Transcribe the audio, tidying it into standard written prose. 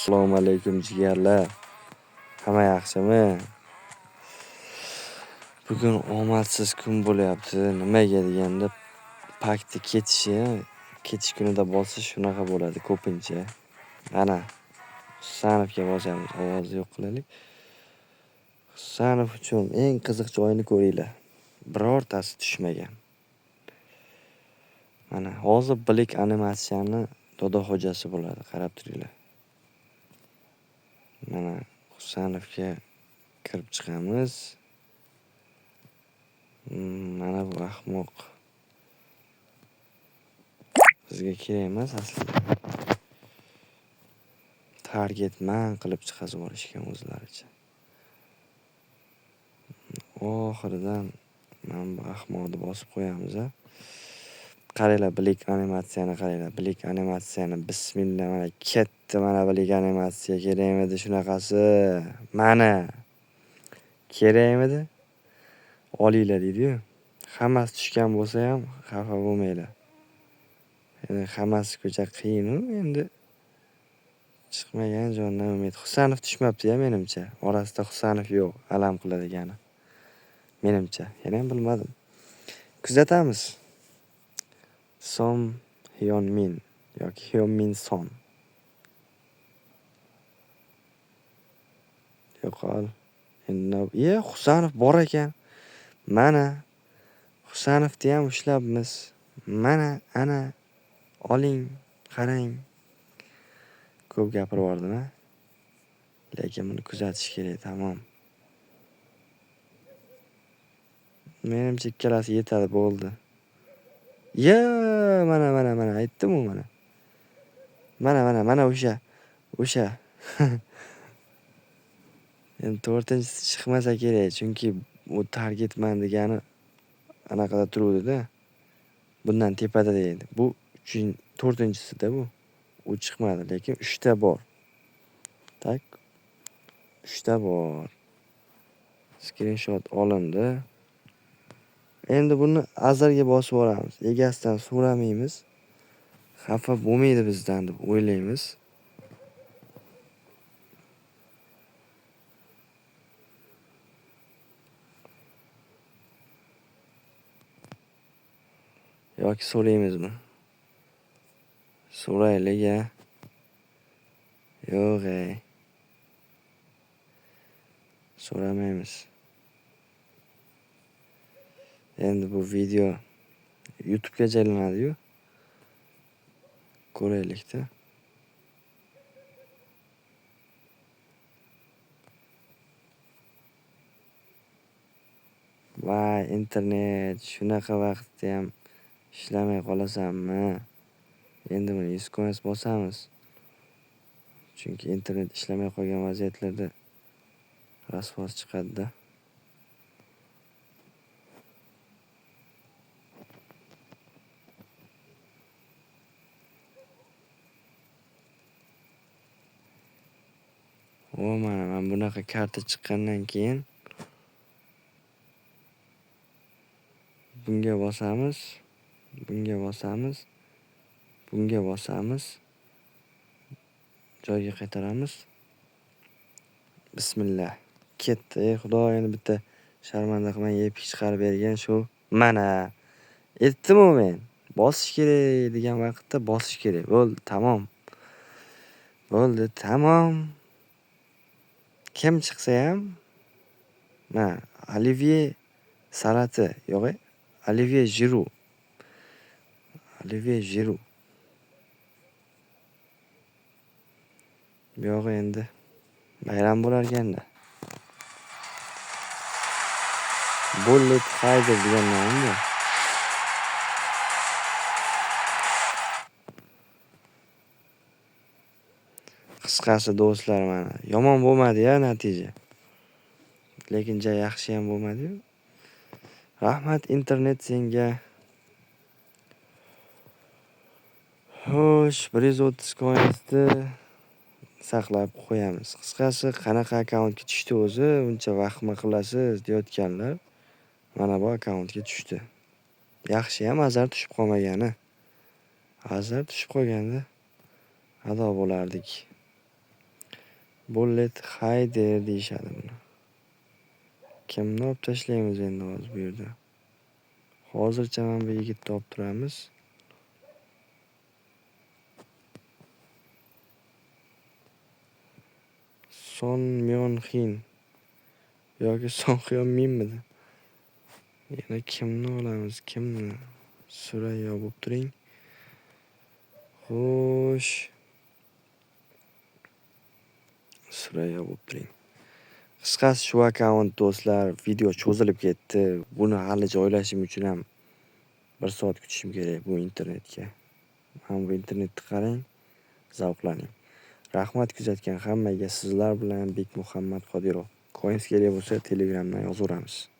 Assalomu alaykum jigarlar. Hamma yaxshimi? Bugun omadsiz kun bo'lyapti. Nimaga deganda pakti ketish kunida bo'lsa shunaqa bo'ladi ko'pincha. Ana Husanovga bosamiz. Ovozni yo'q qilaylik. Husanov uchun eng qiziq joyini ko'ringlar. Birortasi tushmagan. Mana hozir bilik animatsiyani Dodo xo'jasi bo'ladi. Qarab turinglar. Mana Husanovga kirib chiqamiz. Mana bu ahmoq. Bizga kerak emas aslida. Target man qilib chiqazib olishgan o'zlaricha. Oxiridan mana bu ahmoqni bosib qo'yamiz a. Qaranglar, bilik animatsiyani qaranglar. Bilik animatsiyani bismillah, mana ketdi, mana bilik animatsiya kerakmidi shunaqasi. Mana kerakmidi? Olinglar deydi-yu. Hammasi tushgan bo'lsa ham xafa bo'lmanglar. Endi hammasi ko'cha qiyin-u endi. Chiqmagan jondan umid. Husanov tushmabdi-ya menimcha. Orasida Husanov yo'q, alam qiladigani. Menimcha, yana ham bilmadim. Kuzatamiz. Som Hyun Min yoki Hyun Min Son. Yo'qol. Endi Husanov bor ekan. Mana Husanovni ham ushlabmiz. Mana ana oling, qarang. Ko'p gapirib yubordim-a. Lekin buni kuzatish kerak, tamom. Menimcha ikkalasi yetadi, bo'ldi. Mana aytdim-ku mana. Mana o'sha. Endi to'rtinchisi chiqmasa kerak, chunki u targetman degani anaqada turuvdi-da. Bundan tepada deydi. Bu to'rtinchisida bu. U chiqmadi, lekin 3 ta bor. Tak. 3 ta bor. Screenshot olindi. Endi buni azalga bosib olamiz. Egasidan so'ramaymiz. Xafa bo'lmaydi bizdan deb o'ylaymiz. Yoki so'raymizmi? So'raylik-a. Yo'q so'ramaymiz. Endi bu video YouTube'ga joylanadi-yu. Ko'raylik-da. Voy, internet shunaqa vaqtda ham ishlamay qolasanmi? Endi buni SMS bosamiz. Chunki internet ishlamay qolgan vaziyatlarda rasvos chiqadi-da. Mana bunaqa karta chiqqandan keyin bunga bosamiz. Joyiga qaytaramiz. Bismillah. Ketdi. Xudo endi bitta sharmanda qilmay epik chiqarib bergan shu. Mana. Aytdim-ku men. Bosish kerak degan vaqtda bosish kerak. Bo'ldi, tamom. Kim chiqsa ham mana Olivier salati yo'q, Olivier Giroud. Yo'q endi bayram bo'lar ekanda. Bullet Tiger degan nomda. Qisqasi do'stlar, mana yomon bo'lmadi-ya natija. Lekin yaxshi ham bo'lmadi-yu. Rahmat internet senga. Xo'sh, 130 coinsni saqlab qo'yamiz. Qisqasi qanaqa akkauntga tushdi o'zi? Uncha vahma qilasiz deyotganlar. Mana bu akkauntga tushdi. Yaxshi ham azar tushib qolmagani. Azar tushib qolganda ado bo'lardik. Bullet Hayder deyishadi buni. Kimni olib tashlaymiz endi hozir bu yerda? Hozircha mana bu yigitni olib turamiz. Son Myon Hin yoki Son Hyo Minmidi? Yana kimni olamiz? Kimni? Surayyo bo'lib turing. Xo'sh. Surayyo bo'lib turing. Qisqasi shu akkaunt do'stlar, video cho'zilib ketdi. Buni hali joylashim uchun ham 1 soat kutishim kerak bu internetga. Mana bu internetni qarang, zavqlaning. Rahmat kuzatgan hammaga. Sizlar bilan Bekmuhammad Qodirov. Coins kerak bo'lsa Telegramdan yozaveramiz.